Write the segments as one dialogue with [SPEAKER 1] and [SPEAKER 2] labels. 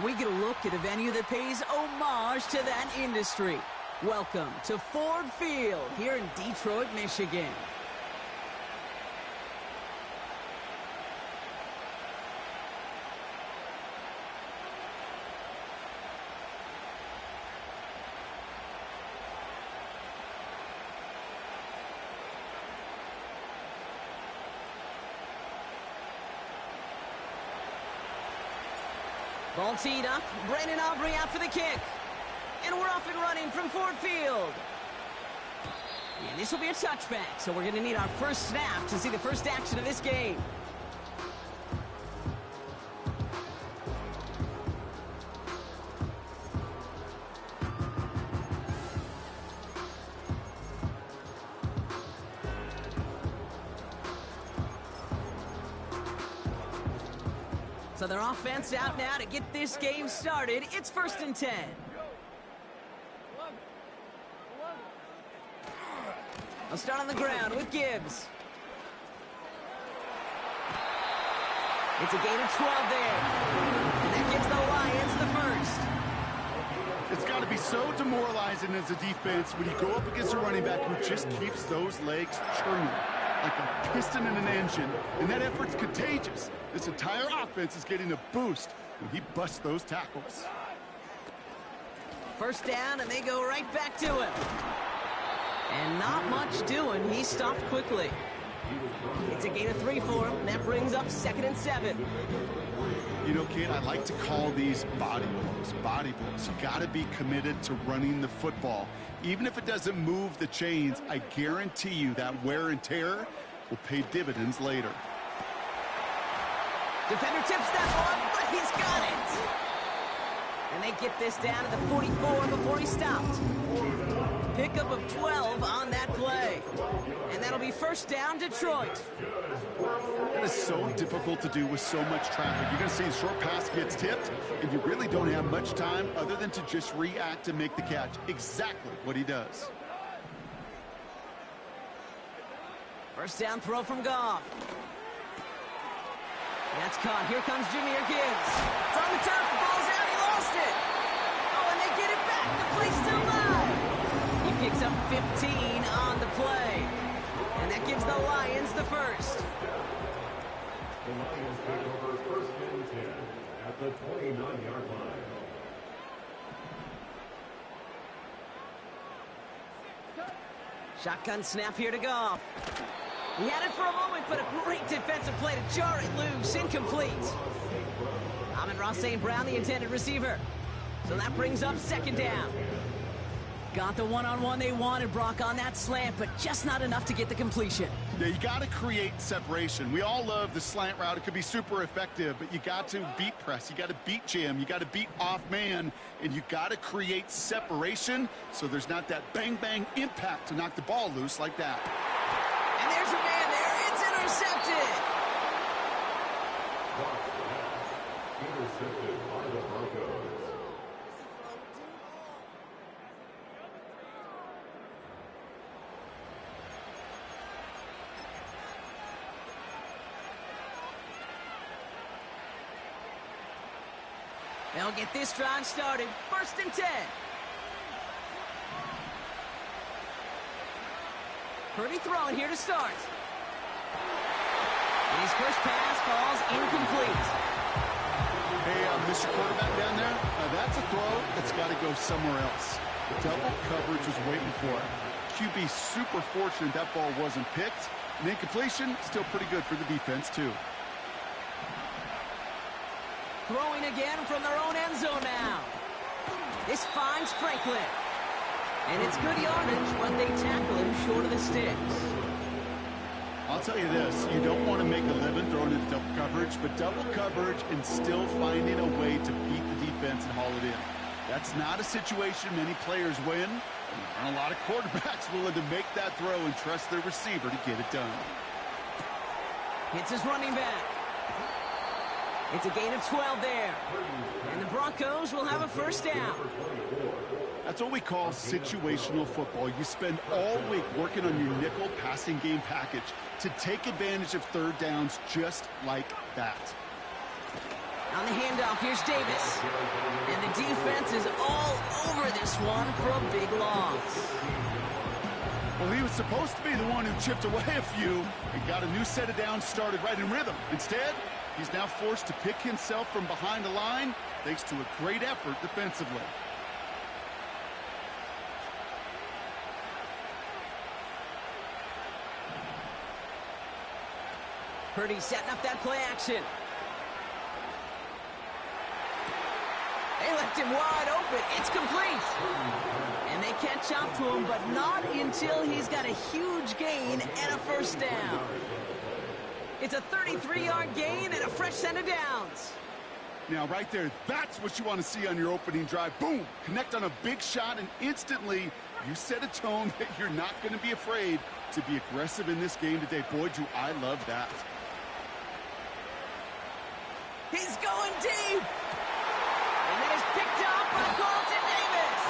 [SPEAKER 1] we get a look at a venue that pays homage to that industry. Welcome to Ford Field here in Detroit, Michigan. Ball teed up, Brandon Aubrey out for the kick. And we're off and running from Ford Field. And this will be a touchback, so we're going to need our first snap to see the first action of this game. So their offense out now to get this game started. It's 1st and 10. They'll start on the ground with Gibbs. It's a gain of 12 there. And that gives the Lions the first.
[SPEAKER 2] It's got to be so demoralizing as a defense when you go up against a running back who just keeps those legs churning like a piston in an engine, and that effort's contagious. This entire offense is getting a boost when he busts those tackles.
[SPEAKER 1] First down, and they go right back to him. And not much doing. He stopped quickly. It's a gain of 3 for him, and that brings up 2nd and 7.
[SPEAKER 2] You know, kid, I like to call these body blows. Body blows. You got to be committed to running the football. Even if it doesn't move the chains, I guarantee you that wear and tear will pay dividends later.
[SPEAKER 1] Defender tips that one, but he's got it. And they get this down to the 44 before he stopped. Pickup of 12 on that play. And that'll be first down, Detroit.
[SPEAKER 2] That is so difficult to do with so much traffic. You're going to see a short pass gets tipped, and you really don't have much time other than to just react and make the catch. Exactly what he does.
[SPEAKER 1] First down throw from Goff. That's caught. Here comes Jahmyr Gibbs. It's on the turf. The ball's out. He lost it. Oh, and they get it back. The play's still live. He picks up 15 on the play. And that gives the Lions the first.
[SPEAKER 3] The Lions take over 1st and 10 at the 29-yard line.
[SPEAKER 1] Shotgun snap here to Goff. He had it for a moment, but a great defensive play to jar it loose. Incomplete. Amon-Ra St. Brown, the intended receiver. So that brings up 2nd down. Got the one-on-one they wanted, Brock, on that slant, but just not enough to get the completion.
[SPEAKER 2] Yeah, you got to create separation. We all love the slant route. It could be super effective, but you got to beat press. You got to beat jam. You got to beat off man, and you got to create separation so there's not that bang-bang impact to knock the ball loose like that.
[SPEAKER 1] And there's a man there. It's intercepted.
[SPEAKER 3] Intercepted by the Broncos.
[SPEAKER 1] They'll get this drive started. 1st and 10. Purdy throwing here to start. And his first pass falls incomplete.
[SPEAKER 2] Hey, Mr. Quarterback down there, that's a throw that's got to go somewhere else. Double coverage was waiting for it. QB super fortunate that ball wasn't picked. And incompletion, still pretty good for the defense, too.
[SPEAKER 1] Throwing again from their own end zone now. This finds Franklin. And it's good yardage, but they tackle him short of the sticks.
[SPEAKER 2] I'll tell you this, you don't want to make a living throwing into double coverage, but double coverage and still finding a way to beat the defense and haul it in. That's not a situation many players win. And there aren't a lot of quarterbacks willing to make that throw and trust their receiver to get it done.
[SPEAKER 1] Hits his running back. It's a gain of 12 there. And the Broncos will have a first down.
[SPEAKER 2] That's what we call situational football. You spend all week working on your nickel passing game package to take advantage of third downs just like that.
[SPEAKER 1] On the handoff, here's Davis. And the defense is all over this one for a big loss.
[SPEAKER 2] Well, he was supposed to be the one who chipped away a few and got a new set of downs started right in rhythm. Instead, he's now forced to pick himself from behind the line thanks to a great effort defensively.
[SPEAKER 1] Purdy setting up that play action. They left him wide open. It's complete. And they catch up to him, but not until he's got a huge gain and a first down. It's a 33-yard gain and a fresh set of downs.
[SPEAKER 2] Now, right there, that's what you want to see on your opening drive. Boom! Connect on a big shot, and instantly you set a tone that you're not going to be afraid to be aggressive in this game today. Boy, do I love that.
[SPEAKER 1] He's going deep. And that is picked up by Carlton Davis.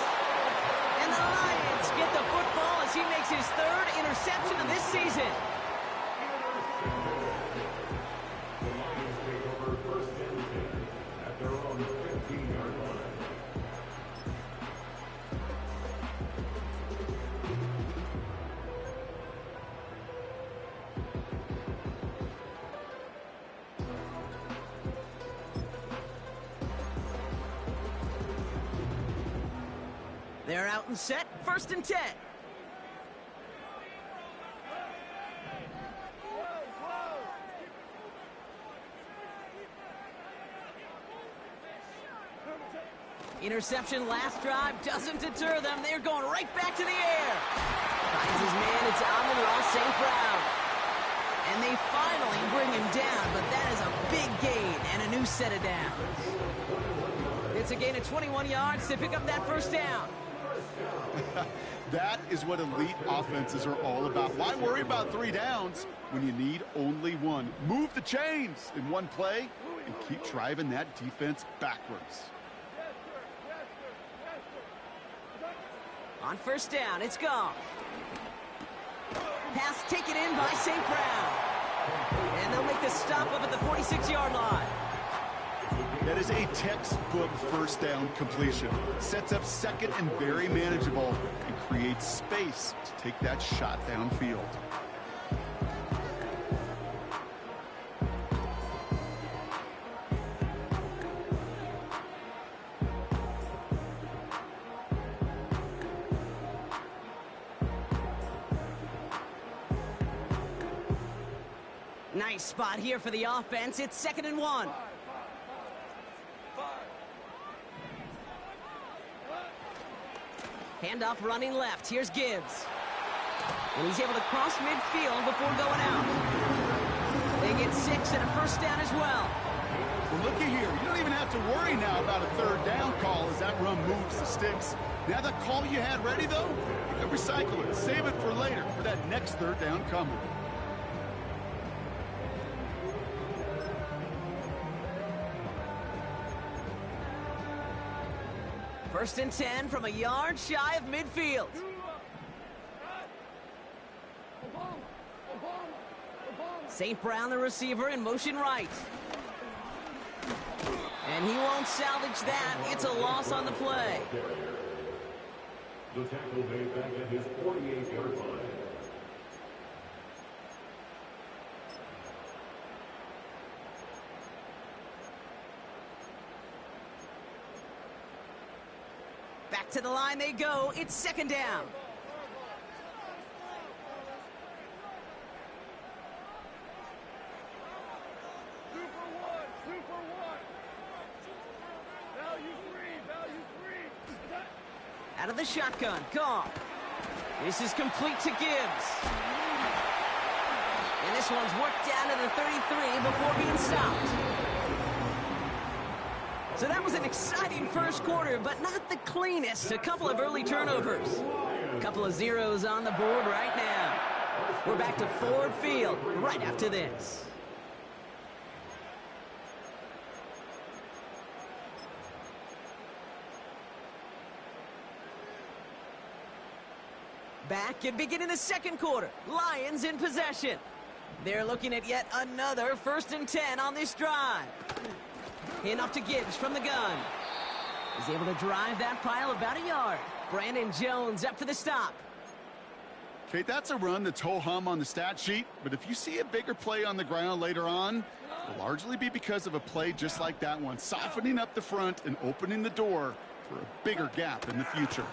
[SPEAKER 1] And the Lions get the football as he makes his third interception of this season.
[SPEAKER 3] The Lions take over first and 10 at their own 15-yard line.
[SPEAKER 1] They're out and set, first and 10. Interception last drive doesn't deter them. They're going right back to the air. Finds his man, it's Amon-Ra St. Brown. And they finally bring him down, but that is a big gain and a new set of downs. It's a gain of 21 yards to pick up that first down.
[SPEAKER 2] That is what elite offenses are all about. Why worry about 3 downs when you need only one? Move the chains in one play and keep driving that defense backwards.
[SPEAKER 1] On first down, it's Goff. Pass taken in by St. Brown. And they'll make the stop up at the 46-yard line.
[SPEAKER 2] That is a textbook first down completion. Sets up second and very manageable and creates space to take that shot downfield.
[SPEAKER 1] Nice spot here for the offense. It's second and 1. Handoff running left. Here's Gibbs. And he's able to cross midfield before going out. They get 6 and a first down as well.
[SPEAKER 2] Well, looky here. You don't even have to worry now about a third down call as that run moves the sticks. Now that call you had ready, though, you can recycle it. Save it for later for that next third down coming.
[SPEAKER 1] First and 10 from a yard shy of midfield. St. Brown, the receiver, in motion right. And he won't salvage that. It's a loss on the play.
[SPEAKER 3] The tackle made back at his 48-yard line.
[SPEAKER 1] Back to the line they go. It's second down. Out of the shotgun, Goff. This is complete to Gibbs. And this one's worked down to the 33 before being stopped. So that was an exciting first quarter, but not the cleanest. A couple of early turnovers. A couple of zeros on the board right now. We're back to Ford Field right after this. Back and beginning the second quarter. Lions in possession. They're looking at yet another first and 10 on this drive. Handoff to Gibbs from the gun. He's able to drive that pile about a yard. Brandon Jones up for the stop.
[SPEAKER 2] Okay, that's a run that's ho-hum on the stat sheet, but if you see a bigger play on the ground later on, it'll largely be because of a play just like that one, softening up the front and opening the door for a bigger gap in the future.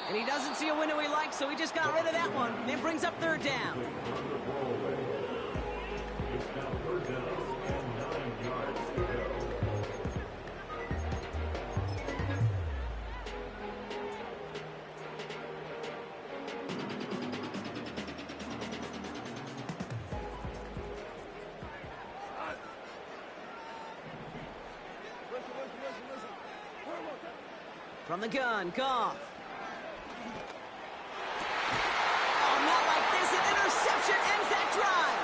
[SPEAKER 1] And he doesn't see a window he likes, so he just got rid of that one. Then brings up third down.
[SPEAKER 3] It's now third down and 9 yards to go.
[SPEAKER 1] From the gun, Goff. Oh, not like this. An interception ends that drive.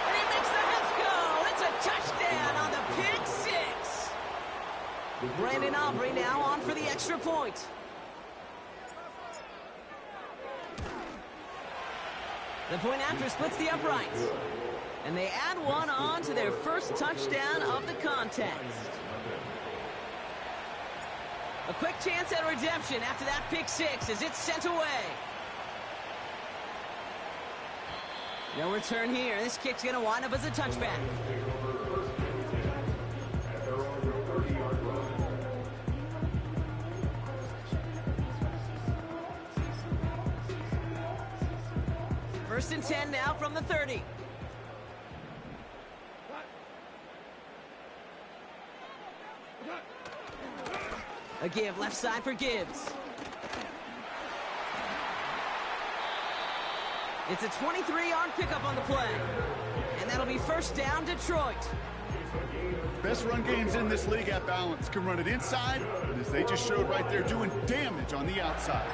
[SPEAKER 1] And he makes the Hits go. It's a touchdown on the pick six. Brandon Aubrey now on for the extra point. The point after splits the uprights. And they add one on to their first touchdown of the contest. A quick chance at redemption after that pick six as it's sent away. No return here. This kick's going to wind up as a touchback. First and 10 now from the 30. A give left side for Gibbs. It's a 23-yard pickup on the play. And that'll be first down, Detroit.
[SPEAKER 2] Best run games in this league at balance. Can run it inside, and as they just showed right there, doing damage on the outside.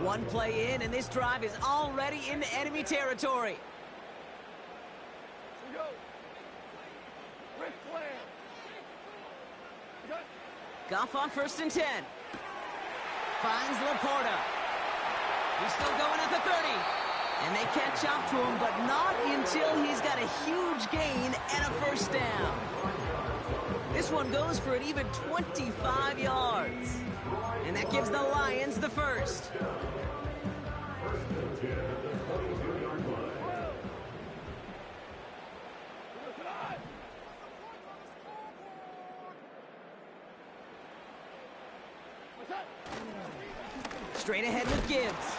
[SPEAKER 1] One play in, and this drive is already into enemy territory. Goff on first and 10. Finds Laporta. He's still going at the 30. And they catch up to him, but not until he's got a huge gain and a first down. This one goes for an even 25 yards. And that gives the Lions the first. Straight ahead with Gibbs,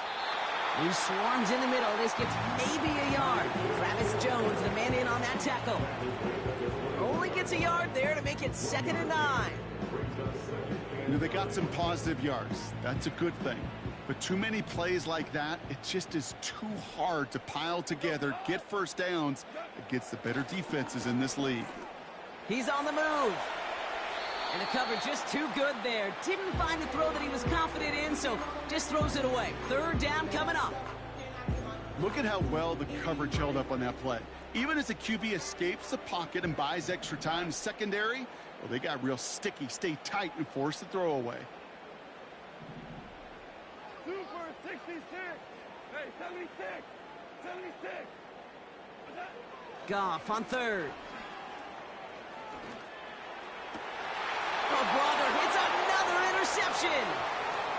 [SPEAKER 1] who swarms in the middle. This gets maybe a yard. Travis Jones, the man in on that tackle. Only gets a yard there to make it 2nd and 9.
[SPEAKER 2] You know, they got some positive yards. That's a good thing. But too many plays like that, it just is too hard to pile together, get first downs against the better defenses in this league.
[SPEAKER 1] He's on the move. And the cover just too good there. Didn't find a throw that he was confident in, so just throws it away. Third down coming up.
[SPEAKER 2] Look at how well the coverage held up on that play. Even as the QB escapes the pocket and buys extra time secondary, well, they got real sticky, stay tight, and force the throw away.
[SPEAKER 4] Super 66. Hey, 76. 76.
[SPEAKER 1] Goff on third. Oh, brother, it's another interception.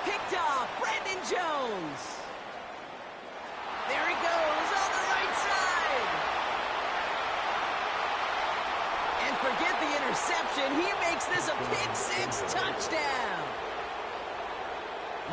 [SPEAKER 1] Picked off Brandon Jones. There he goes on the right side. And forget the interception. He makes this a pick six touchdown.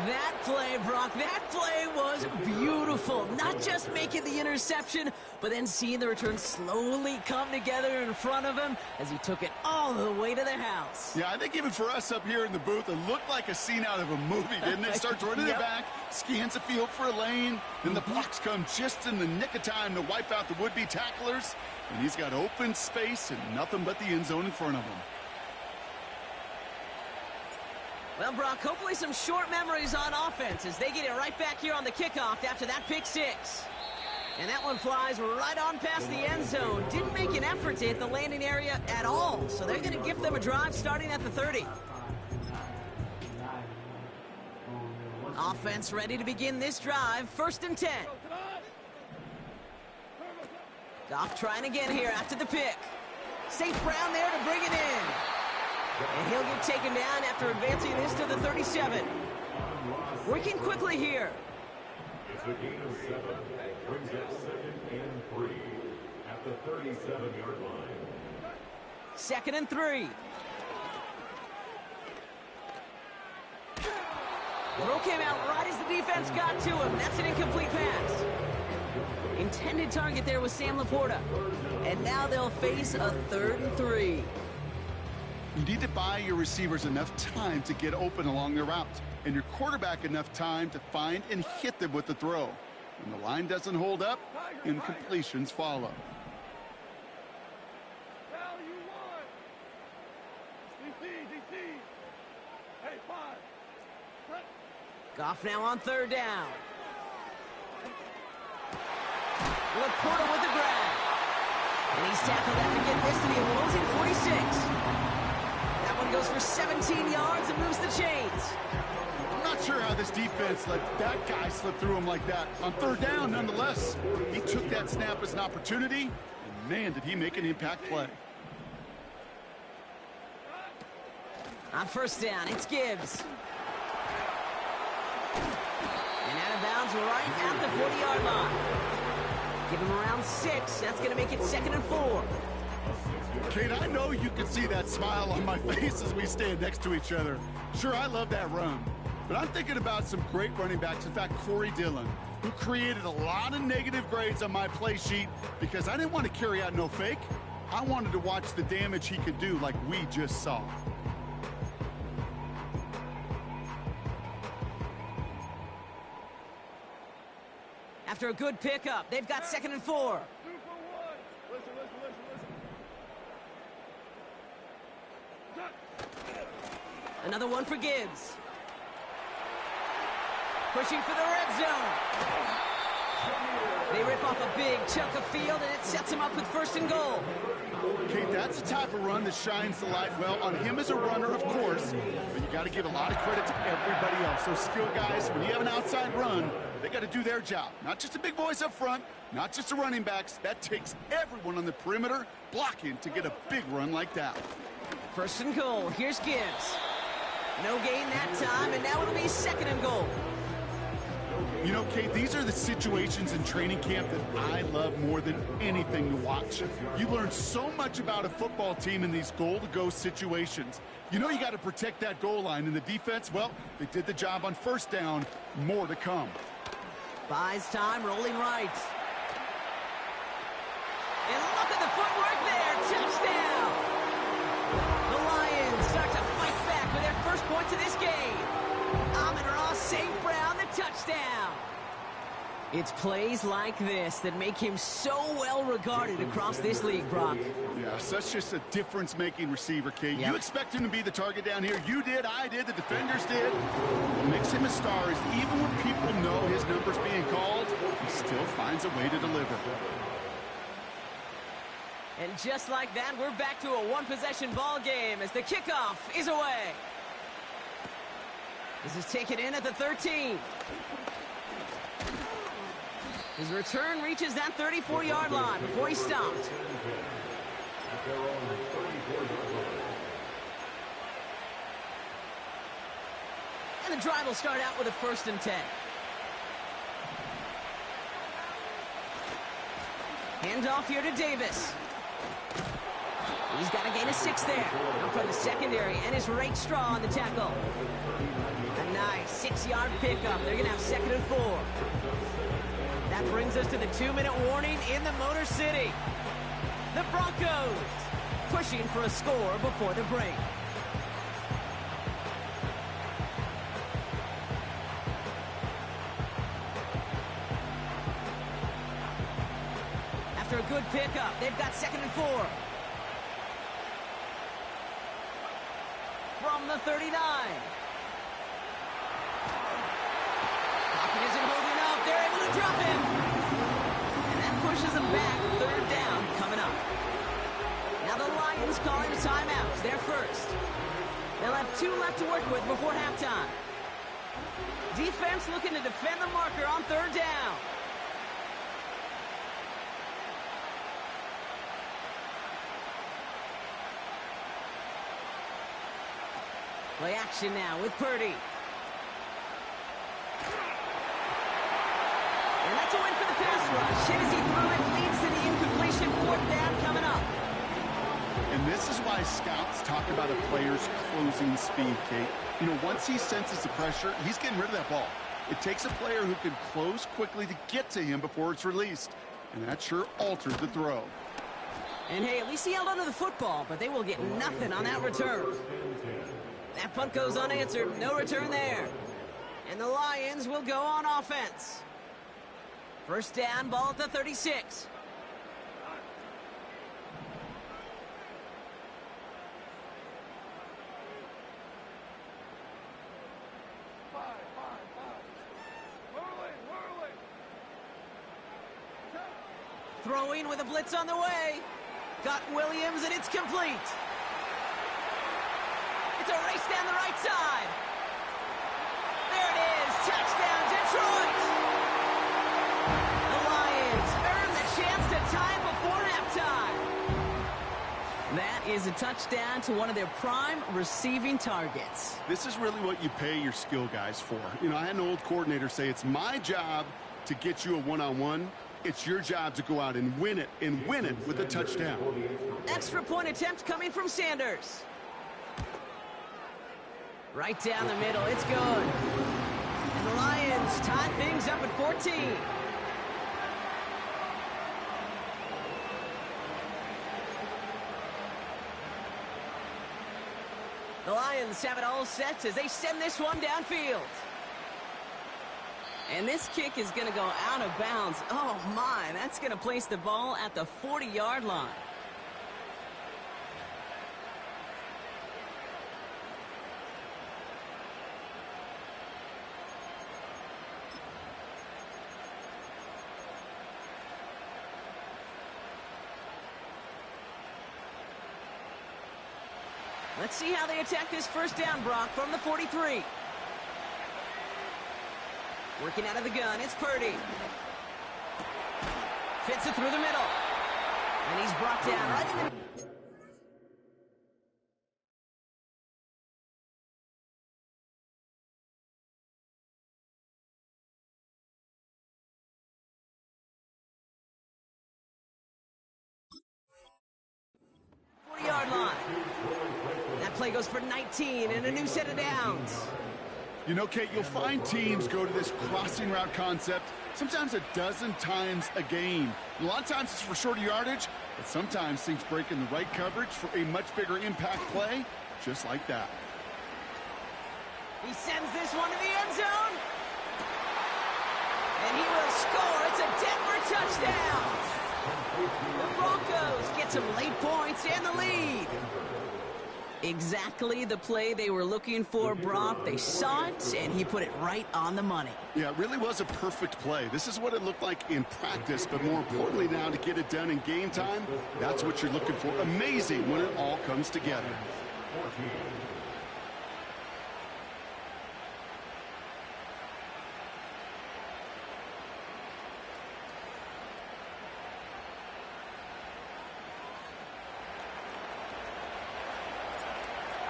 [SPEAKER 1] That play, Brock, that play was beautiful. Not just making the interception, but then seeing the return slowly come together in front of him as he took it all the way to the house.
[SPEAKER 2] Yeah, I think even for us up here in the booth, it looked like a scene out of a movie, didn't it? Starts running it back, scans the field for a lane, then the blocks come just in the nick of time to wipe out the would-be tacklers, and he's got open space and nothing but the end zone in front of him.
[SPEAKER 1] Well, Brock, hopefully some short memories on offense as they get it right back here on the kickoff after that pick six. And that one flies right on past the end zone. Didn't make an effort to hit the landing area at all. So they're going to give them a drive starting at the 30. Offense ready to begin this drive. 1st and 10. Goff trying again here after the pick. St. Brown there to bring it in. And he'll get taken down after advancing this to the 37. Working quickly here.
[SPEAKER 3] It's a gain of 7. Brings up 2nd and 3 at the 37-yard line.
[SPEAKER 1] 2nd and 3. Throw came out right as the defense got to him. That's an incomplete pass. Intended target there was Sam Laporta. And now they'll face a 3rd and 3.
[SPEAKER 2] You need to buy your receivers enough time to get open along their route, and your quarterback enough time to find and hit them with the throw. When the line doesn't hold up, incompletions follow.
[SPEAKER 1] Goff now on 3rd down. Laporta with the grab. And he's tackled after getting this to the opposing 46. That one goes for 17 yards and moves the chains.
[SPEAKER 2] I'm not sure how this defense let that guy slip through him like that. On 3rd down, nonetheless, he took that snap as an opportunity, and man, did he make an impact play.
[SPEAKER 1] On 1st down, it's Gibbs. And out of bounds right at the 40-yard line. Give him around 6. That's going to make it 2nd and 4.
[SPEAKER 2] Kate, I know you can see that smile on my face as we stand next to each other. Sure, I love that run. But I'm thinking about some great running backs. In fact, Corey Dillon, who created a lot of negative grades on my play sheet because I didn't want to carry out no fake. I wanted to watch the damage he could do like we just saw.
[SPEAKER 1] After a good pickup, they've got 2nd and 4. Another one for Gibbs. Pushing for the red zone. They rip off a big chunk of field, and it sets him up with 1st and goal.
[SPEAKER 2] Okay, that's the type of run that shines the light well on him as a runner, of course, but you got to give a lot of credit to everybody else. Those skill guys, when you have an outside run, they got to do their job. Not just a big voice up front, not just the running backs. That takes everyone on the perimeter blocking to get a big run like that.
[SPEAKER 1] 1st and goal. Here's Gibbs. No gain that time, and now it'll be 2nd and goal.
[SPEAKER 2] You know, Kate, these are the situations in training camp that I love more than anything to watch. You learn so much about a football team in these goal-to-go situations. You know you got to protect that goal line, and the defense, well, they did the job on 1st down. More to come.
[SPEAKER 1] Buys time, rolling right. And look at the footwork there. Touchdown! The Lions start to fight back with their first points of this game. Amon-Ra St. Brown, the touchdown. It's plays like this that make him so well regarded across this league, Brock.
[SPEAKER 2] Yeah, such just a difference-making receiver, Kate.
[SPEAKER 1] Yep.
[SPEAKER 2] You expect him to be the target down here. You did, I did, the defenders did. What makes him a star is even when people know his number's being called, he still finds a way to deliver.
[SPEAKER 1] And just like that, we're back to a one-possession ball game as the kickoff is away. This is taken in at the 13. His return reaches that 34-yard line before he's stopped. And the drive will start out with a 1st and 10. Handoff here to Davis. He's got a gain of 6 there. Now from the secondary, and his right straw on the tackle. A nice 6-yard pickup. They're going to have 2nd and 4. That brings us to the 2-minute warning in the Motor City. The Broncos pushing for a score before the break. After a good pickup, they've got 2nd and 4. From the 39. Pocket isn't holding up. They're able to drop him. pushes them back. Third down coming up. Now the Lions calling a timeout. They're first. They'll have 2 left to work with before halftime. Defense looking to defend the marker on third down. Play action now with Purdy. And that's a win for the pass rush. And as he threw it, leads to the incompletion. Fourth down coming up.
[SPEAKER 2] And this is why scouts talk about a player's closing speed, Kate. You know, once he senses the pressure, he's getting rid of that ball. It takes a player who can close quickly to get to him before it's released. And that sure altered the throw.
[SPEAKER 1] And hey, at least he held onto the football, but they will get nothing on that return. That punt goes unanswered. No return there. And the Lions will go on offense. First down, ball at the 36. Throwing with a blitz on the way. Got Williams, and it's complete. It's a race down the right side. There it is. Touchdown, Detroit. The Lions earn the chance to tie before halftime. That is a touchdown to one of their prime receiving targets.
[SPEAKER 2] This is really what you pay your skill guys for. You know, I had an old coordinator say it's my job to get you a one-on-one. It's your job to go out and win it with a touchdown.
[SPEAKER 1] Extra point attempt coming from Sanders. Right down the middle, it's good. And the Lions tie things up at 14. The Lions have it all set as they send this one downfield. And this kick is going to go out of bounds. Oh, my. That's going to place the ball at the 40-yard line. Let's see how they attack this first down, Brock, from the 43. Working out of the gun, it's Purdy. Fits it through the middle. And he's brought down right in the... yard line. That play goes for 19 and a new set of downs.
[SPEAKER 2] You know, Kate, you'll find teams go to this crossing route concept sometimes a dozen times a game. A lot of times it's for shorter yardage, but sometimes things break in the right coverage for a much bigger impact play, just like that.
[SPEAKER 1] He sends this one to the end zone. And he will score. It's a Denver touchdown. The Broncos get some late points and the lead. Exactly the play they were looking for, Brock. They saw it, and he put it right on the money.
[SPEAKER 2] Yeah, it really was a perfect play. This is what it looked like in practice, but more importantly now to get it done in game time, that's what you're looking for. Amazing when it all comes together.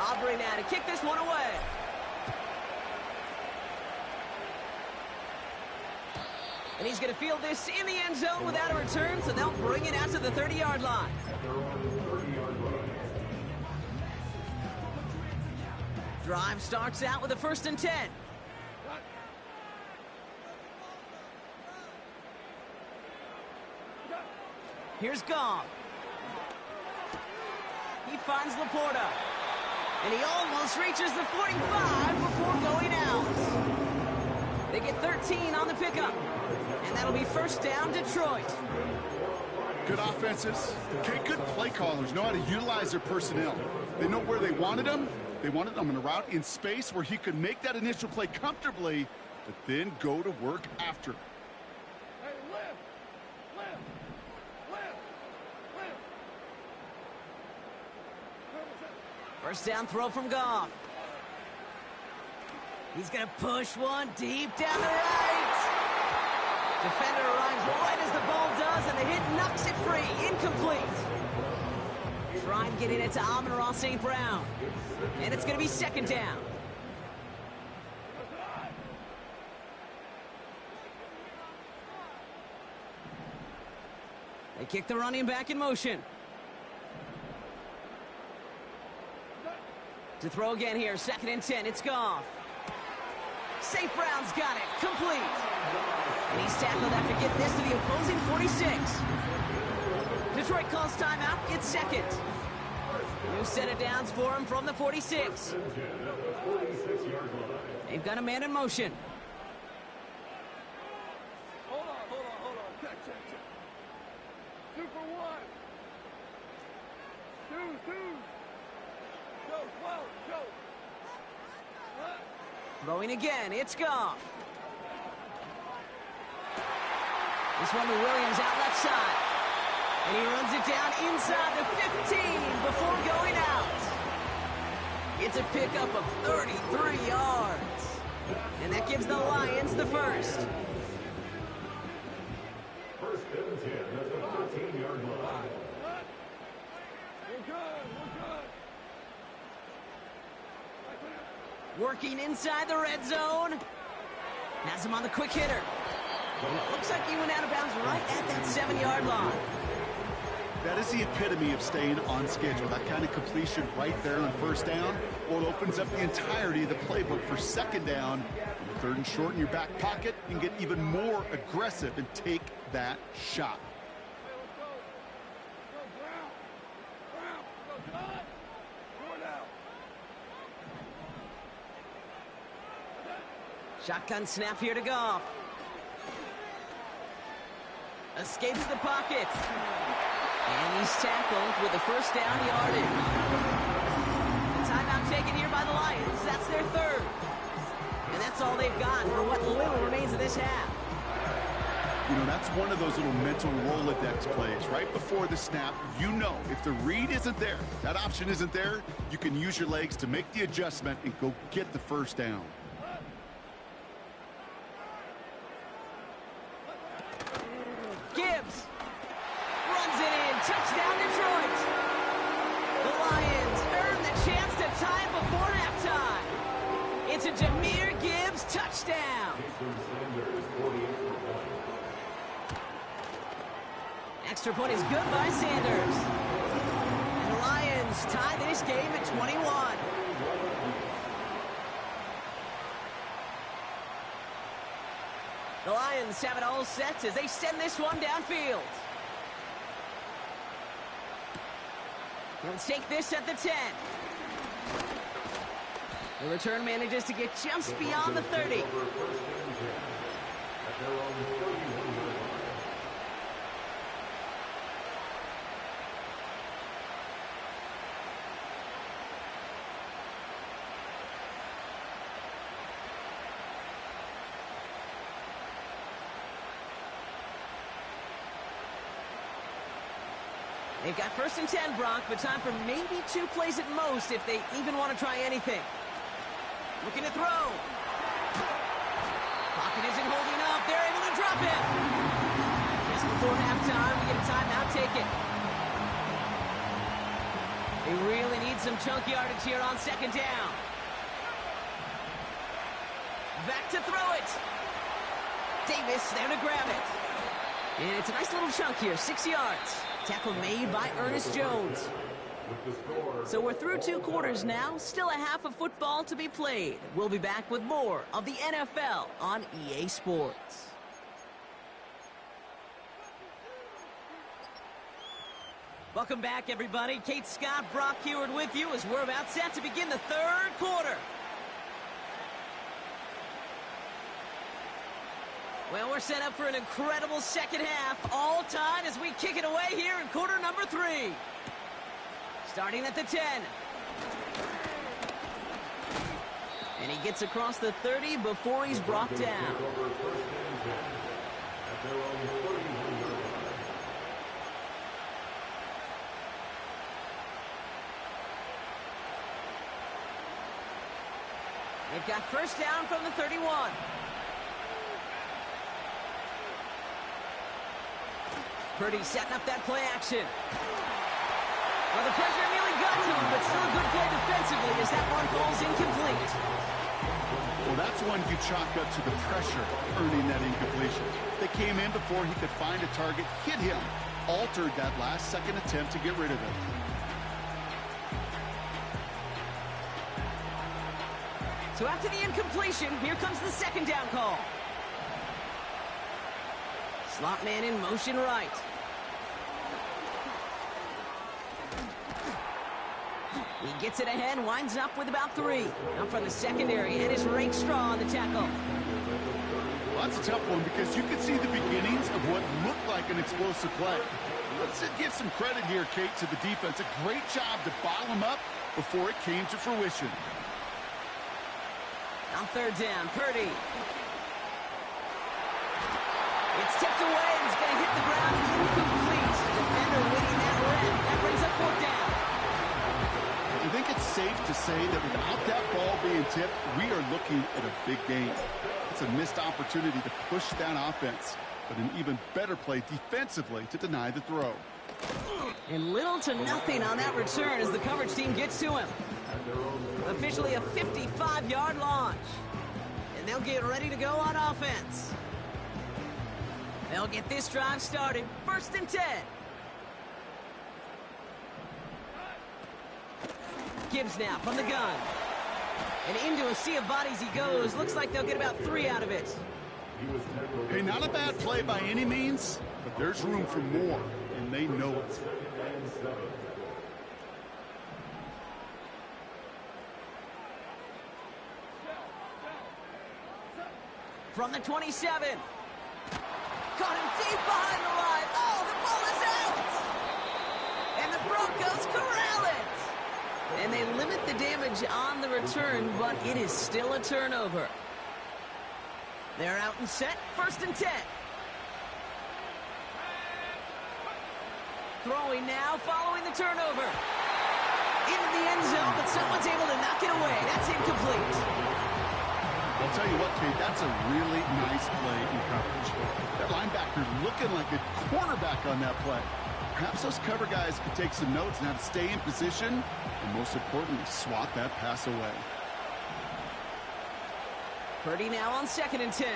[SPEAKER 1] Aubrey now to kick this one away. And he's going to field this in the end zone without a return, so they'll bring it out to the 30-yard line. Drive starts out with a 1st and 10. Here's Gong. He finds Laporta. And he almost reaches the 45 before going out. They get 13 on the pickup. And that'll be first down, Detroit.
[SPEAKER 2] Good offenses. Okay, good play callers know how to utilize their personnel. They know where they wanted them. They wanted them in a route in space where he could make that initial play comfortably, but then go to work after.
[SPEAKER 4] Hey, lift!
[SPEAKER 1] First down throw from Goff. He's going to push one deep down the right. Defender arrives right as the ball does, and the hit knocks it free. Incomplete. Try and get it to Amon-Ra St. Brown. And it's going to be second down. They kick the running back in motion. To throw again here, 2nd and 10, it's Goff. St. Brown's got it, complete. And he's tackled after getting this to the opposing 46. Detroit calls timeout, it's second. New set of downs for him from the 46. They've got a man in motion.
[SPEAKER 4] Hold on. Check. 2 for 1. 2. Go, 12, go.
[SPEAKER 1] Throwing again, it's Goff. This one to Williams out left side. And he runs it down inside the 15 before going out. It's a pickup of 33 yards. And that gives the Lions the first.
[SPEAKER 3] First and 10 at the 13-yard line.
[SPEAKER 4] We're good.
[SPEAKER 1] Working inside the red zone. Has him on the quick hitter. And it looks like he went out of bounds right at that 7-yard line.
[SPEAKER 2] That is the epitome of staying on schedule. That kind of completion right there on first down, well, it opens up the entirety of the playbook for second down. 3rd and short in your back pocket, you can get even more aggressive and take that shot.
[SPEAKER 4] Hey, let's go. Go, Brown. Go, Todd. Going out.
[SPEAKER 1] Shotgun snap here to Goff. Escapes the pocket. And he's tackled with the first down yardage. Timeout taken here by the Lions. That's their 3rd. And that's all they've got for what little remains of this half.
[SPEAKER 2] You know, that's one of those little mental Rolodex plays. Right before the snap, you know if the read isn't there, that option isn't there, you can use your legs to make the adjustment and go get the first down.
[SPEAKER 1] Gibbs runs it in. Touchdown, Detroit. The Lions earn the chance to tie it before halftime. It's a Jahmyr Gibbs touchdown. Extra point is good by Sanders. And the Lions tie this game at 21. The Lions have it all set as they send this one downfield. They'll take this at the 10. The return manages to get just beyond the 30. They've got 1st and 10, Brock, but time for maybe 2 plays at most if they even want to try anything. Looking to throw. Pocket isn't holding up. They're able to drop it. Just before halftime, we get a timeout taken. They really need some chunk yardage here on 2nd down. Back to throw it. Davis there to grab it. And it's a nice little chunk here, 6 yards. Tackle made by Ernest Jones. So we're through 2 quarters now. Still a half of football to be played. We'll be back with more of the NFL on EA Sports. Welcome back, everybody. Kate Scott, Brock Huard with you as we're about set to begin the 3rd quarter. Well, we're set up for an incredible second half. All tied as we kick it away here in quarter number 3. Starting at the 10. And he gets across the 30 before he's brought down. They've got first down from the 31. Purdy setting up that play action. Well, the pressure nearly got to him, but still a good play defensively as that one falls incomplete.
[SPEAKER 2] Well, that's one you chalk up to the pressure earning that incompletion. They came in before he could find a target, hit him, altered that last-second attempt to get rid of it.
[SPEAKER 1] So after the incompletion, here comes the second down call. Slot man in motion right. He gets it ahead, winds up with about 3. Now from the secondary, and is Rakestraw on the tackle.
[SPEAKER 2] Well, that's a tough one because you can see the beginnings of what looked like an explosive play. Let's give some credit here, Kate, to the defense. A great job to bottle him up before it came to fruition.
[SPEAKER 1] On third down, Purdy. It's tipped away, and he's going to hit the ground incomplete. Defender winning that rep. That brings up fourth down.
[SPEAKER 2] I think it's safe to say that without that ball being tipped, we are looking at a big game. It's a missed opportunity to push that offense, but an even better play defensively to deny the throw.
[SPEAKER 1] And little to nothing on that return as the coverage team gets to him. Officially a 55-yard launch. And they'll get ready to go on offense. They'll get this drive started. First and 10. Gibbs now from the gun. And into a sea of bodies he goes. Looks like they'll get about 3 out of it.
[SPEAKER 2] Hey, not a bad play by any means, but there's room for more, and they know it.
[SPEAKER 1] From the 27. Caught him deep behind the line. Oh, the ball is out! And the Broncos corral it! And they limit the damage on the return, but it is still a turnover. They're out and set, first and 10. Throwing now, following the turnover. Into the end zone, but someone's able to knock it away. That's incomplete.
[SPEAKER 2] I'll tell you what, Kate, that's a really nice play in coverage. That linebacker looking like a quarterback on that play. Perhaps those cover guys could take some notes on how to stay in position and, most importantly, swat that pass away.
[SPEAKER 1] Purdy now on second and 10. An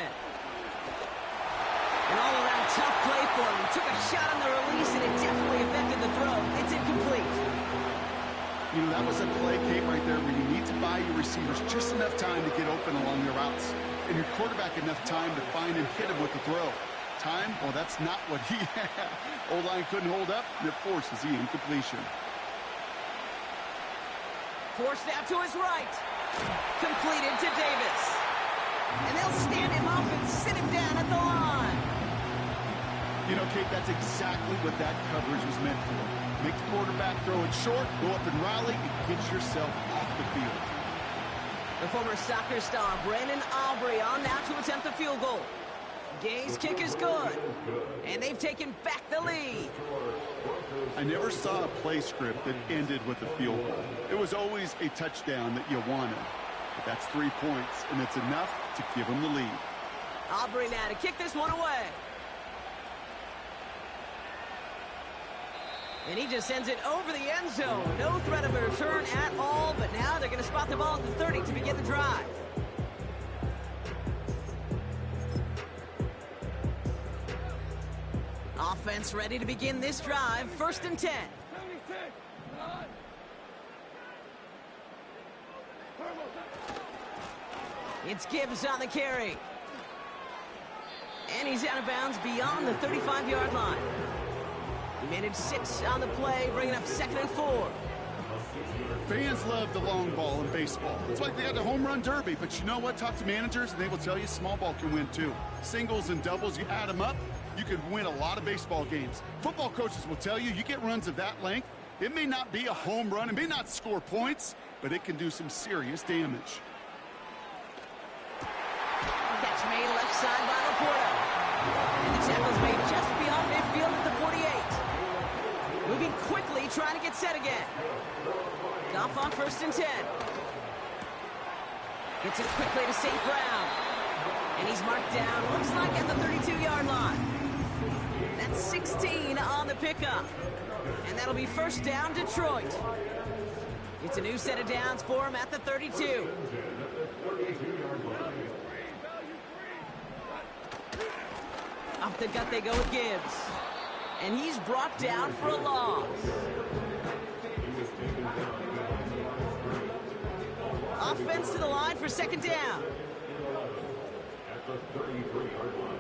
[SPEAKER 1] all-around tough play for him. He took a shot on the release, and it definitely affected the throw. It's incomplete.
[SPEAKER 2] You know, that was a play, Kate, right there where you need to buy your receivers just enough time to get open along their routes, and your quarterback enough time to find and hit him with the throw. Time? Well, that's not what he had. O-line couldn't hold up, and it forces the incompletion.
[SPEAKER 1] Forced out to his right. Completed to Davis. And they'll stand him up and sit him down at the line.
[SPEAKER 2] You know, Kate, that's exactly what that coverage was meant for. Make the quarterback throw it short, go up and rally, and get yourself off the field.
[SPEAKER 1] The former soccer star, Brandon Aubrey, on now to attempt the field goal. Gay's kick is good, and they've taken back the lead.
[SPEAKER 2] I never saw a play script that ended with a field goal. It was always a touchdown that you wanted. But that's 3 points, and it's enough to give them the lead.
[SPEAKER 1] Aubrey now to kick this one away. And he just sends it over the end zone. No threat of a return at all, but now they're going to spot the ball at the 30 to begin the drive. Offense ready to begin this drive. First and 10. It's Gibbs on the carry. And he's out of bounds beyond the 35-yard line. He managed 6 on the play, bringing up second and 4.
[SPEAKER 2] Fans love the long ball in baseball. It's like they had the home run derby, but you know what? Talk to managers, and they will tell you small ball can win too. Singles and doubles, you add them up, you can win a lot of baseball games. Football coaches will tell you, you get runs of that length, it may not be a home run, it may not score points, but it can do some serious damage.
[SPEAKER 1] Catch made left side by Laporta. And the tackle's made just beyond midfield at the 48. Moving quickly, trying to get set again. Goff on first and 10. Gets it quickly to St. Brown. And he's marked down, looks like at the 32-yard line. That's 16 on the pickup. And that'll be first down, Detroit. It's a new set of downs for him at the 32. Off the gut they go with Gibbs. And he's brought down for a loss. Offense to the line for second down.
[SPEAKER 3] At the 33-yard line.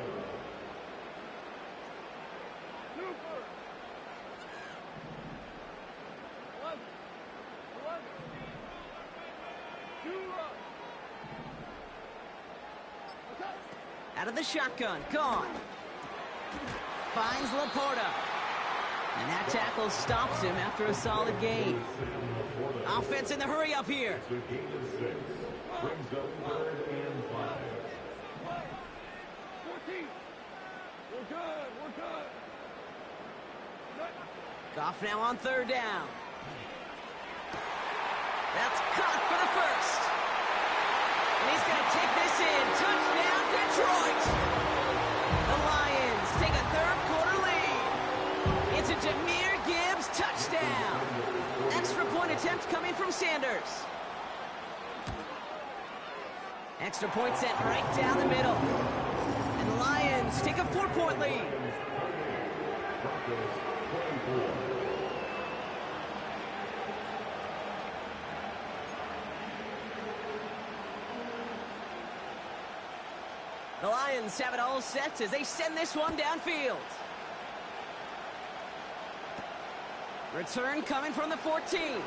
[SPEAKER 1] Out of the shotgun, gone. Finds Laporta. And that tackle stops him after a solid gain. Offense in the hurry up here.
[SPEAKER 3] It's a gain of 6. Brings up 3rd and 5.
[SPEAKER 4] 14. We're good.
[SPEAKER 1] Goff now on third down. That's caught for the first. And he's going to take this in. Touchdown, Detroit. The Lions take a third-quarter lead. It's a Jahmyr Gibbs touchdown. Extra point attempt coming from Sanders. Extra point set right down the middle. And the Lions take a 4-point lead. The Lions have it all set as they send this one downfield. Return coming from the 14.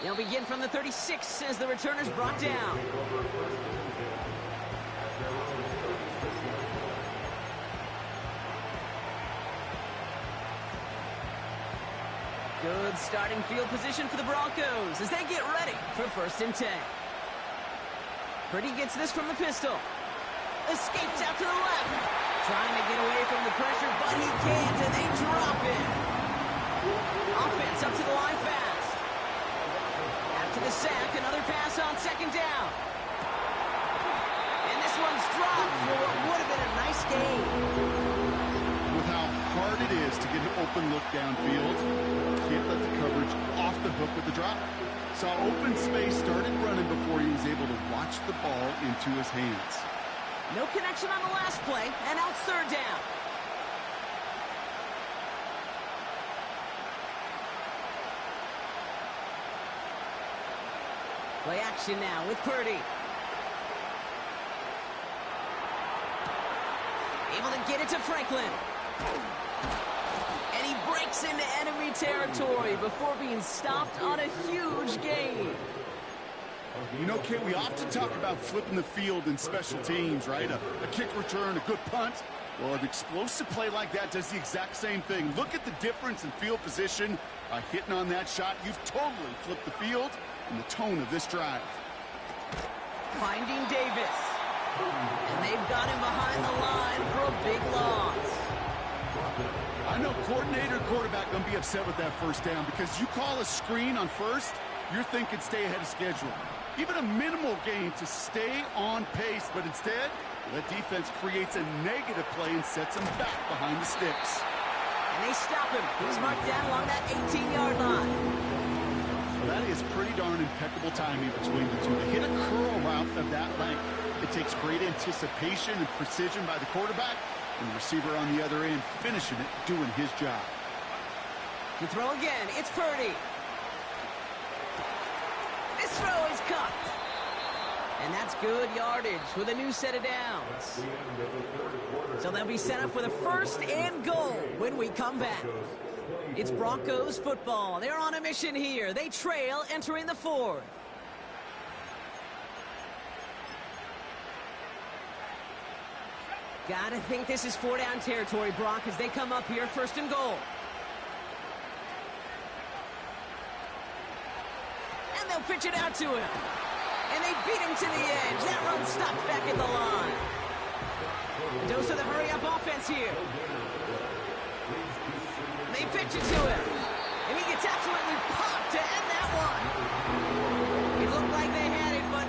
[SPEAKER 1] They'll begin from the 36 as the returner's brought down. Good starting field position for the Broncos as they get ready for 1st and 10. Purdy gets this from the pistol. Escapes out to the left. Trying to get away from the pressure, but he can't, and they drop it. Offense up to the line fast. After the sack, another pass on second down. And this one's dropped for what would have been a nice game.
[SPEAKER 2] With how hard it is to get an open look downfield, can't let the coverage off the hook with the drop. Saw open space, started running before he was able to watch the ball into his hands.
[SPEAKER 1] No connection on the last play, and out third down. Play action now with Purdy. Able to get it to Franklin. And he breaks into enemy territory before being stopped on a huge gain.
[SPEAKER 2] You know, Kent, we often talk about flipping the field in special teams, right? A kick return, a good punt. Well, an explosive play like that does the exact same thing. Look at the difference in field position. By hitting on that shot, you've totally flipped the field and the tone of this drive.
[SPEAKER 1] Finding Davis. And they've got him behind the line for a big loss.
[SPEAKER 2] I know coordinator and quarterback going to be upset with that first down because you call a screen on first, you're thinking stay ahead of schedule. Even a minimal gain to stay on pace, but instead, the defense creates a negative play and sets him back behind the sticks.
[SPEAKER 1] And they stop him. He's marked down along that 18-yard line.
[SPEAKER 2] Well, that is pretty darn impeccable timing between the two. To hit a curl route of that length, it takes great anticipation and precision by the quarterback, and the receiver on the other end finishing it, doing his job.
[SPEAKER 1] To throw again, it's Purdy. This throw is cut. And that's good yardage with a new set of downs. So they'll be set up with a 1st and goal when we come back. It's Broncos football. They're on a mission here. They trail entering the 4th. Gotta think this is 4-down territory, Brock, as they come up here 1st and goal. And they'll pitch it out to him. And they beat him to the edge. That run stopped back at the line. A dose of the hurry-up offense here. They pitch it to him. And he gets absolutely popped to end that one. It looked like they had it, but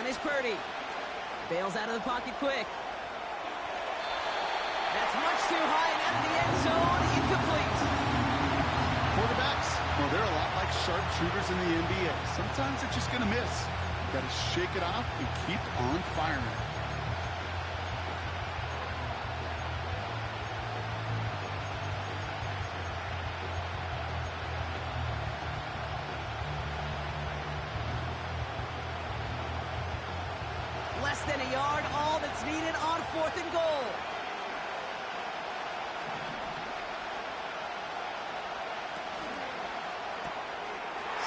[SPEAKER 1] run is Purdy. Bails out of the pocket quick. That's much too high and out of the end zone. Incomplete.
[SPEAKER 2] Quarterbacks, well, they're a lot like sharpshooters in the NBA. Sometimes they're just going to miss. Got to shake it off and keep on firing.
[SPEAKER 1] Less than a yard, all that's needed on 4th and goal.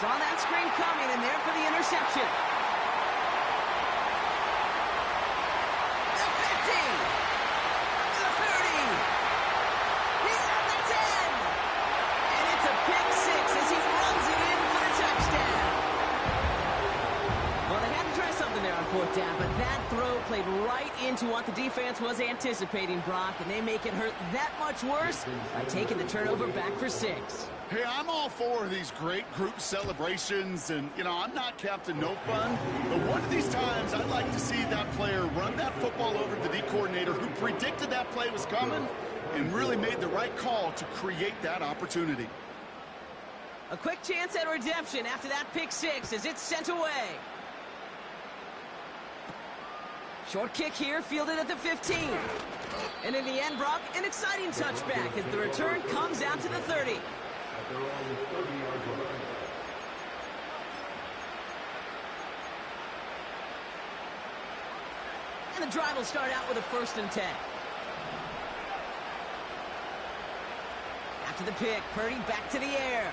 [SPEAKER 1] Saw that screen coming, and there for the interception. The 50! The 30! He's at the 10! And it's a pick six as he runs it in for the touchdown. Well, they had to try something there on 4th down, but that throw played right into what the defense was anticipating, Brock, and they make it hurt that much worse by taking the turnover back for 6.
[SPEAKER 2] Hey, I'm all for these great group celebrations, and, you know, I'm not Captain No Fun, but one of these times I'd like to see that player run that football over to the D coordinator who predicted that play was coming and really made the right call to create that opportunity.
[SPEAKER 1] A quick chance at redemption after that pick six as it's sent away. Short kick here, fielded at the 15. And in the end, Brock, an exciting touchback as the return comes out to the 30.
[SPEAKER 3] They're on the 30-yard line.
[SPEAKER 1] And the drive will start out with a 1st and 10. After the pick, Purdy back to the air.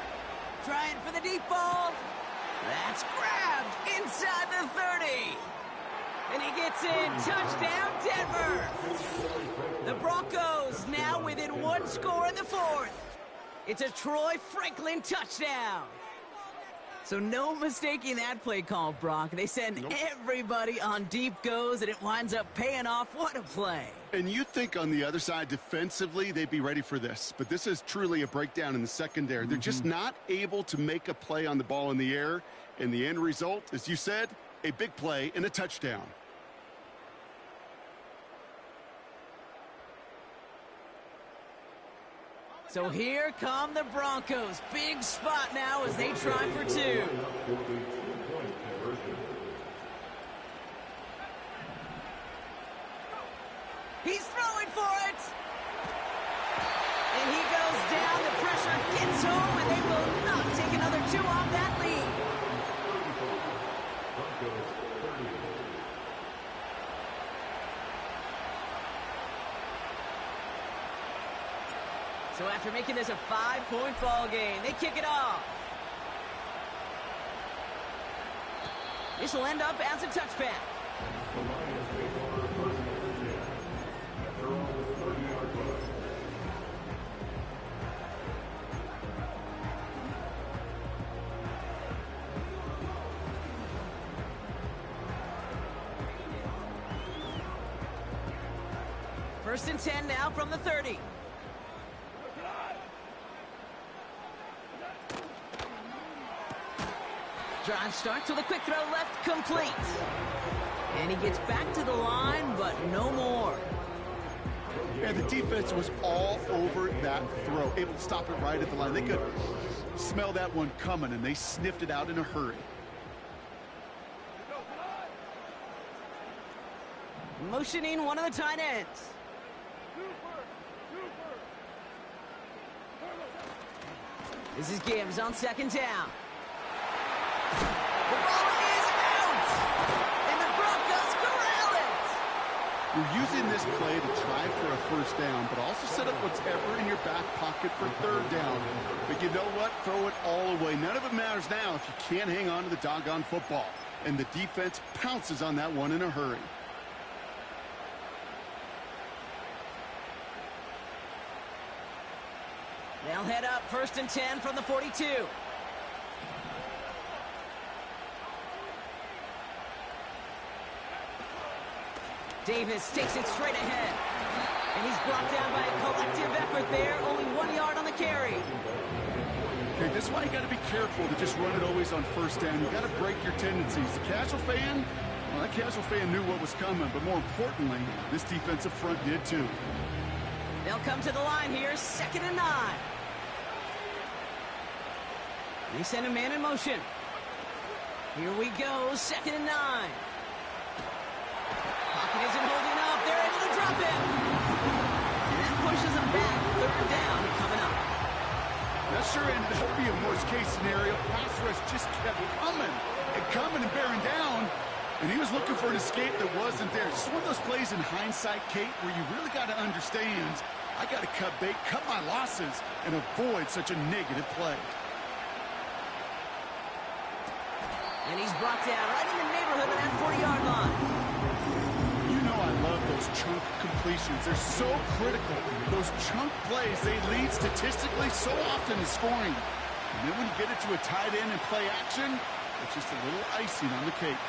[SPEAKER 1] Trying for the deep ball. That's grabbed inside the 30. And he gets in. Touchdown, Denver. The Broncos now within 1 score in the 4th. It's a Troy Franklin touchdown. So no mistaking that play call, Brock. They send everybody on deep goes, and it winds up paying off. What a play.
[SPEAKER 2] And you think on the other side, defensively, they'd be ready for this. But this is truly a breakdown in the secondary. They're just not able to make a play on the ball in the air. And the end result, as you said, a big play and a touchdown.
[SPEAKER 1] So here come the Broncos. Big spot now as they try for 2. He's throwing for it. And he goes down. The pressure gets home, and they will not take another 2 off that lead. So after making this a 5-point ball game, they kick it off. This will end up as a touchback. First and 10 now from the 30. Drive starts with a quick throw left, complete. And he gets back to the line, but no more.
[SPEAKER 2] And the defense was all over that throw, able to stop it right at the line. They could smell that one coming, and they sniffed it out in a hurry.
[SPEAKER 1] Motioning one of the tight ends. This is Gibbs on 2nd down. The ball is out! And the Broncos corral it!
[SPEAKER 2] You're using this play to try for a 1st down, but also set up whatever in your back pocket for 3rd down. But you know what? Throw it all away. None of it matters now if you can't hang on to the doggone football. And the defense pounces on that one in a hurry.
[SPEAKER 1] They'll head up 1st and 10 from the 42. Davis takes it straight ahead. And he's brought down by a collective effort there. Only 1 yard on the carry.
[SPEAKER 2] Okay, this is why you got to be careful to just run it always on 1st down. You got to break your tendencies. The casual fan, Well, that casual fan knew what was coming, but more importantly, this defensive front did too.
[SPEAKER 1] They'll come to the line here, 2nd and 9. They send a man in motion. Here we go, 2nd and 9. Pocket isn't holding up. They're able to drop it. And that pushes them back. 3rd down coming up.
[SPEAKER 2] That sure ended up being worst-case scenario. Pass rush just kept coming and bearing down. And he was looking for an escape that wasn't there. Just one of those plays in hindsight, Kate, where you really got to understand, I got to cut bait, cut my losses, and avoid such a negative play.
[SPEAKER 1] And he's brought down right in the neighborhood of that 40-yard line.
[SPEAKER 2] You know I love those chunk completions. They're so critical. Those chunk plays, they lead statistically so often to scoring. And then when you get it to a tight end and play action, it's just a little icing on the cake.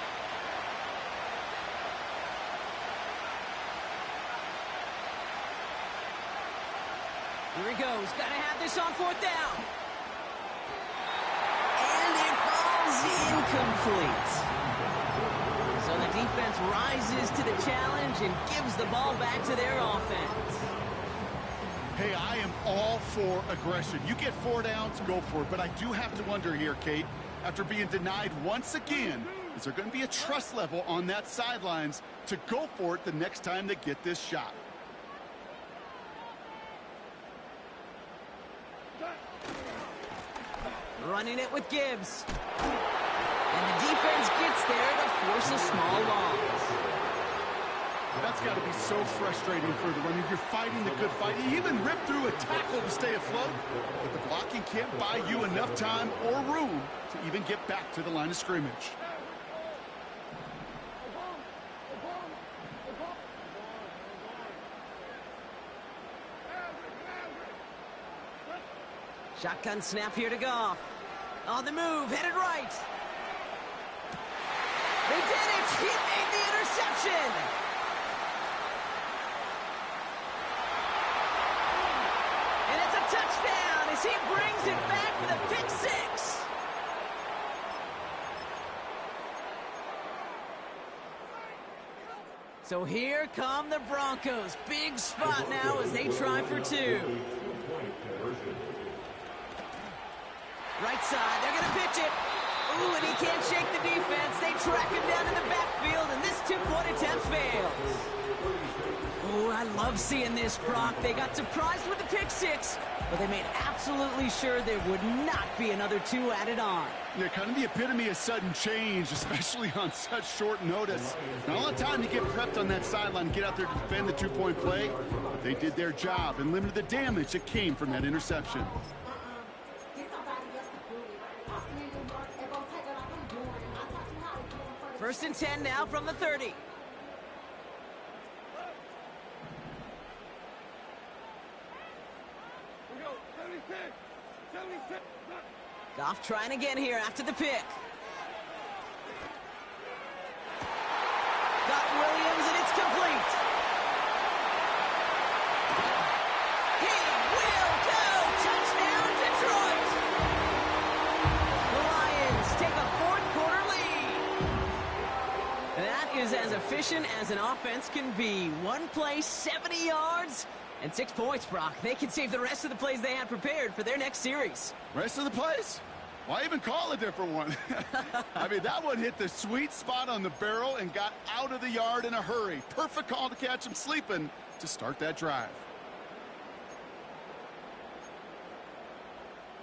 [SPEAKER 1] Here he goes. Got to have this on 4th down. And it falls incomplete. So the defense rises to the challenge and gives the ball back to their offense.
[SPEAKER 2] Hey, I am all for aggression. You get 4 downs, go for it. But I do have to wonder here, Kate, after being denied once again, is there going to be a trust level on that sidelines to go for it the next time they get this shot?
[SPEAKER 1] Running it with Gibbs. And the defense gets there to force a small loss.
[SPEAKER 2] That's got to be so frustrating for the runner. You're fighting the good fight. You even rip through a tackle to stay afloat, but the blocking can't buy you enough time or room to even get back to the line of scrimmage.
[SPEAKER 1] Shotgun snap here to Goff. On the move, headed right. They did it! He made the interception! And it's a touchdown as he brings it back for the pick 6. So here come the Broncos. Big spot now as they try for 2. Right side, they're going to pitch it. Ooh, and he can't shake the defense. They track him down in the backfield, and this 2-point attempt fails. Ooh, I love seeing this, Brock. They got surprised with the pick 6, but they made absolutely sure there would not be another 2 added on.
[SPEAKER 2] Yeah, kind of the epitome of sudden change, especially on such short notice. Not a lot of time to get prepped on that sideline and get out there to defend the 2-point play, but they did their job and limited the damage that came from that interception.
[SPEAKER 1] 1st and 10 now from the 30.
[SPEAKER 4] We go, 76, 76.
[SPEAKER 1] Goff trying again here after the pick. Got Williams, and it's complete. He will go! Touchdown, Detroit! The Lions take a 4th-quarter lead. That is as efficient as an offense can be. One play, 70 yards, and 6 points, Brock. They can save the rest of the plays they had prepared for their next series.
[SPEAKER 2] Rest of the plays? Why even call a different one? I mean, that one hit the sweet spot on the barrel and got out of the yard in a hurry. Perfect call to catch him sleeping to start that drive.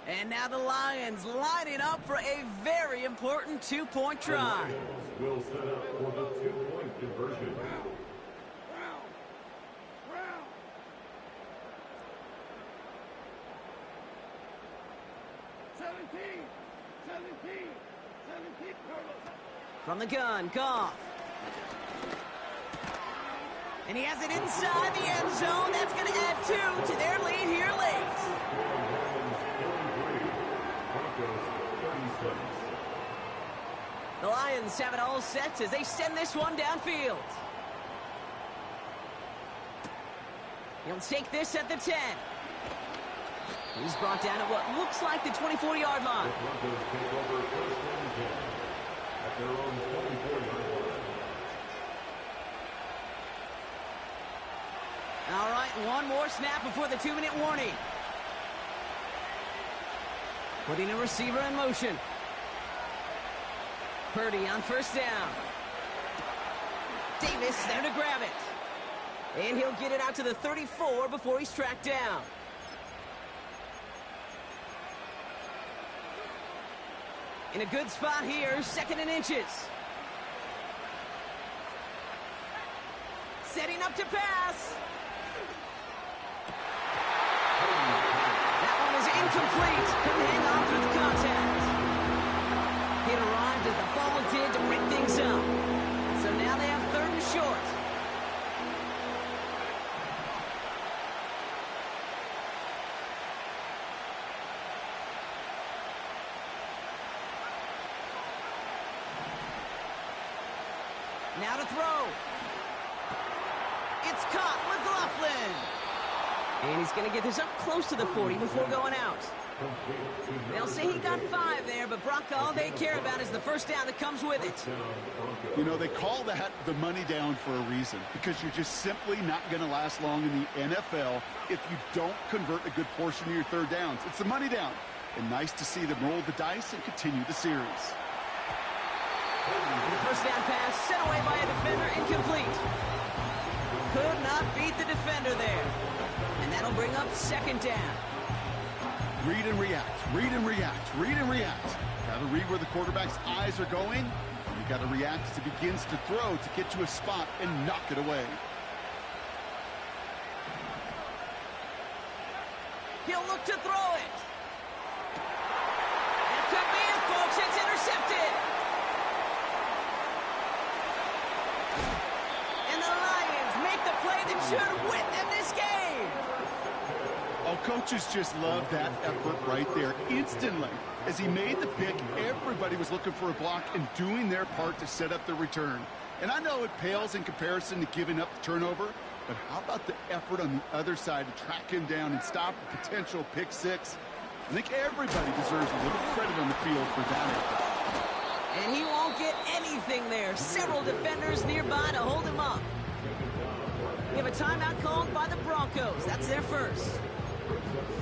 [SPEAKER 1] And now the Lions lining up for a very important 2-point try.
[SPEAKER 3] Will set up for the 2-point conversion.
[SPEAKER 1] From the gun, Goff. And he has it inside the end zone. That's going to add 2 to their lead here late. The Lions have it all set as they send this one downfield. He'll take this at the 10. He's brought down at what looks like the 24-yard line.
[SPEAKER 3] The Broncos take over 1st and 10 at their own 24-yard line.
[SPEAKER 1] All right, one more snap before the 2-minute warning. Putting a receiver in motion. Purdy on first down. Davis there to grab it. And he'll get it out to the 34 before he's tracked down. In a good spot here, 2nd and inches. Setting up to pass. That one is incomplete. Couldn't hang on through the contact. It arrived as the ball did to break things up. So now they have 3rd and short. Now to throw. It's caught. McLaughlin. And he's going to get this up close to the 40 before going out. They'll say he got 5 there, but Brock, all they care about is the first down that comes with it.
[SPEAKER 2] You know, they call that the money down for a reason, because you're just simply not going to last long in the NFL if you don't convert a good portion of your 3rd downs. It's the money down. And nice to see them roll the dice and continue the series.
[SPEAKER 1] The first down pass sent away by a defender, incomplete. Could not beat the defender there. And that'll bring up 2nd down.
[SPEAKER 2] Read and react, read and react, read and react. Got to read where the quarterback's eyes are going. And you got to react as he begins to throw to get to a spot and knock it away.
[SPEAKER 1] He'll look to throw it. That could be it, folks. It's intercepted. And the Lions make the play that should win them this game.
[SPEAKER 2] Oh, coaches just love that effort right there. Instantly, as he made the pick, everybody was looking for a block and doing their part to set up the return. And I know it pales in comparison to giving up the turnover, but how about the effort on the other side to track him down and stop a potential pick 6? I think everybody deserves a little credit on the field for that effort.
[SPEAKER 1] And he won't get anything there. Several defenders nearby to hold him up. We have a timeout called by the Broncos. That's their first.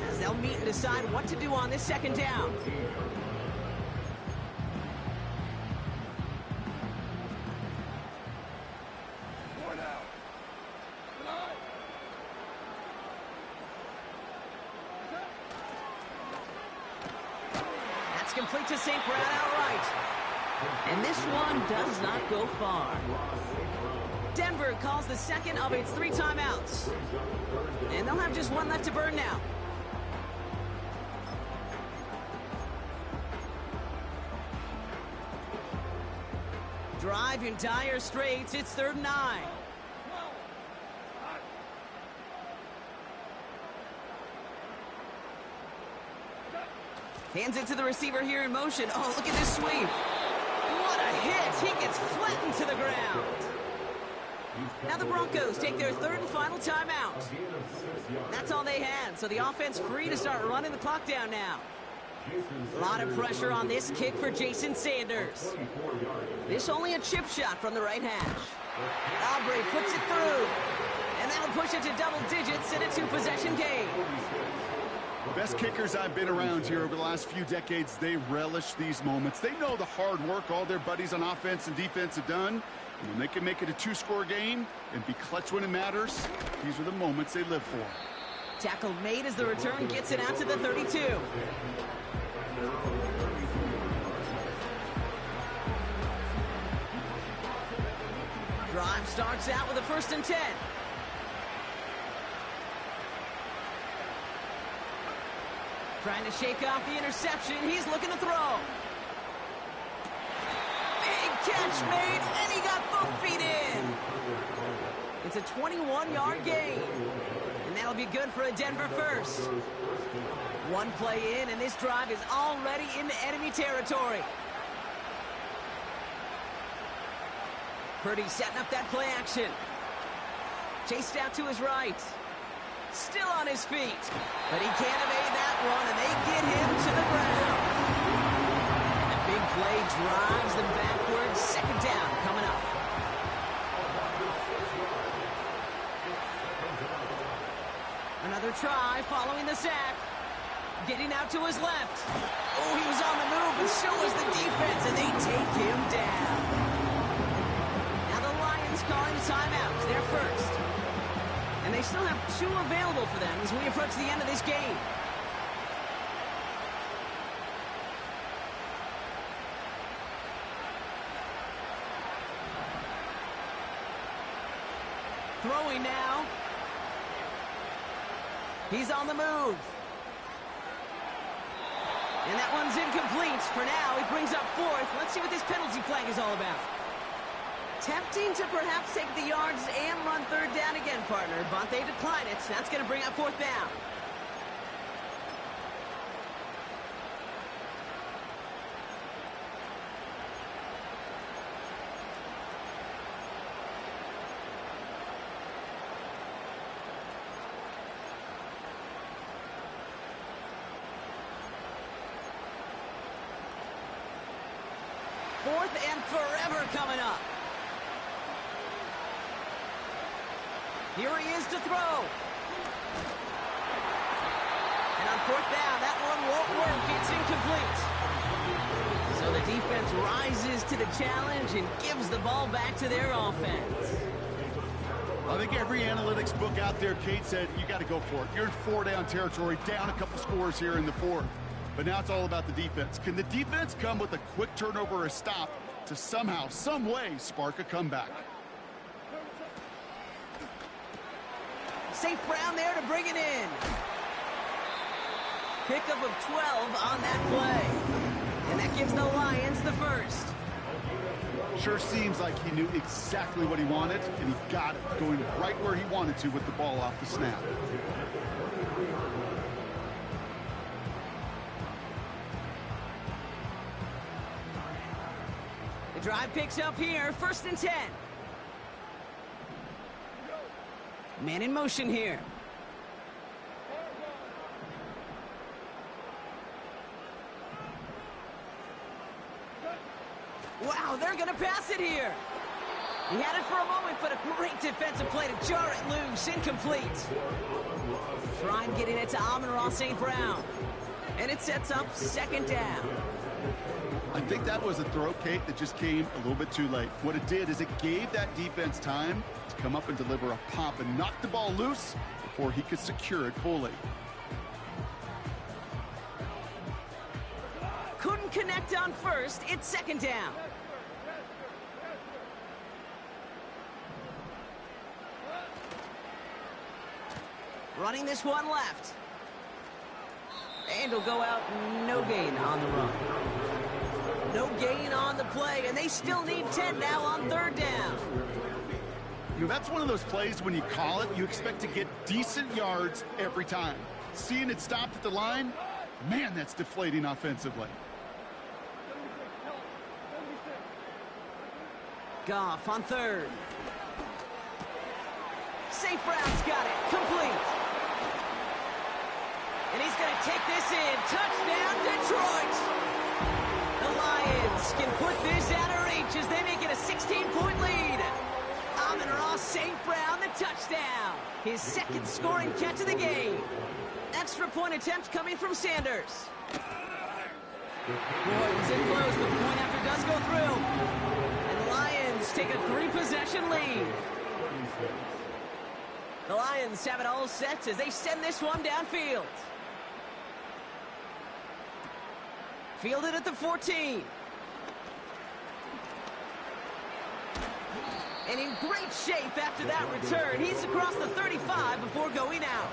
[SPEAKER 1] As they'll meet and decide what to do on this 2nd down.
[SPEAKER 4] Point out. Tonight.
[SPEAKER 1] That's complete to St. Brown outright. And this one does not go far. Denver calls the 2nd of its 3 timeouts. And they'll have just 1 left to burn now. Drive in dire straits. It's 3rd and 9. Hands it to the receiver here in motion. Oh, look at this sweep. What a hit. He gets flattened to the ground. Now the Broncos take their 3rd and final timeout. That's all they had, so the offense free to start running the clock down now. A lot of pressure on this kick for Jason Sanders. This only a chip shot from the right hash. Aubrey puts it through. And that'll push it to double digits in a 2-possession game.
[SPEAKER 2] The best kickers I've been around here over the last few decades, they relish these moments. They know the hard work all their buddies on offense and defense have done. And when they can make it a 2-score game and be clutch when it matters, these are the moments they live for.
[SPEAKER 1] Tackle made as the return gets it out to the 32. Drive starts out with a 1st and 10. Trying to shake off the interception. He's looking to throw. Big catch made, and he got both feet in. It's a 21-yard gain. And that'll be good for a Denver first. 1 play in, and this drive is already into enemy territory. Purdy setting up that play action. Chased out to his right. Still on his feet. But he can't evade that one, and they get him to the ground. And the big play drives them backwards. 2nd down coming up. Another try following the sack. Getting out to his left. Oh, he was on the move, but so was the defense, and they take him down. Now the Lions calling a timeout. They're first. And they still have 2 available for them as we approach the end of this game. Throwing now. He's on the move. And that one's incomplete. For now, he brings up 4th. Let's see what this penalty flag is all about. Tempting to perhaps take the yards and run 3rd down again, partner. But they decline it. That's going to bring up 4th down. Fourth and forever coming up. Here he is to throw. And on 4th down, that one won't work. It's incomplete. So the defense rises to the challenge and gives the ball back to their offense.
[SPEAKER 2] I think every analytics book out there, Kate, said you got to go for it. You're in 4-down territory, down a couple scores here in the 4th. But now it's all about the defense. Can the defense come with a quick turnover or a stop to somehow, some way, spark a comeback?
[SPEAKER 1] St. Brown there to bring it in. Pickup of 12 on that play. And that gives the Lions the first.
[SPEAKER 2] Sure seems like he knew exactly what he wanted, and he got it, going right where he wanted to with the ball off the snap.
[SPEAKER 1] The drive picks up here, 1st and 10. Man in motion here. Wow, they're going to pass it here. He had it for a moment, but a great defensive play to jar it loose. Incomplete. Trying getting it to Amon-Ra St. Brown. And it sets up 2nd down.
[SPEAKER 2] I think that was a throw, Kate, that just came a little bit too late. What it did is it gave that defense time to come up and deliver a pop and knock the ball loose before he could secure it fully.
[SPEAKER 1] Couldn't connect on 1st. It's 2nd down. Running this one left. And he'll go out, no gain on the run. No gain on the play, and they still need 10 now on 3rd down.
[SPEAKER 2] You know, that's one of those plays when you call it, you expect to get decent yards every time. Seeing it stopped at the line, man, that's deflating offensively.
[SPEAKER 1] Goff on 3rd. St. Brown's got it, complete. And he's going to take this in. Touchdown, Detroit! The Lions can put this out of reach as they make it a 16-point lead. Amon-Ra St. Brown, the touchdown. His 2nd scoring catch of the game. Extra point attempt coming from Sanders. Boy, it was in close, but the point after does go through. And the Lions take a 3-possession lead. The Lions have it all set as they send this one downfield. Fielded at the 14. And in great shape after that return. He's across the 35 before going out.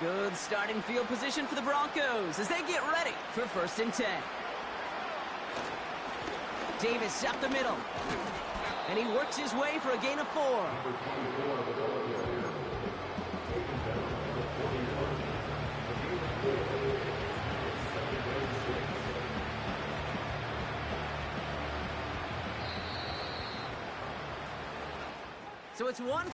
[SPEAKER 1] Good starting field position for the Broncos as they get ready for 1st and 10. Davis up the middle. And he works his way for a gain of 4. So it's 1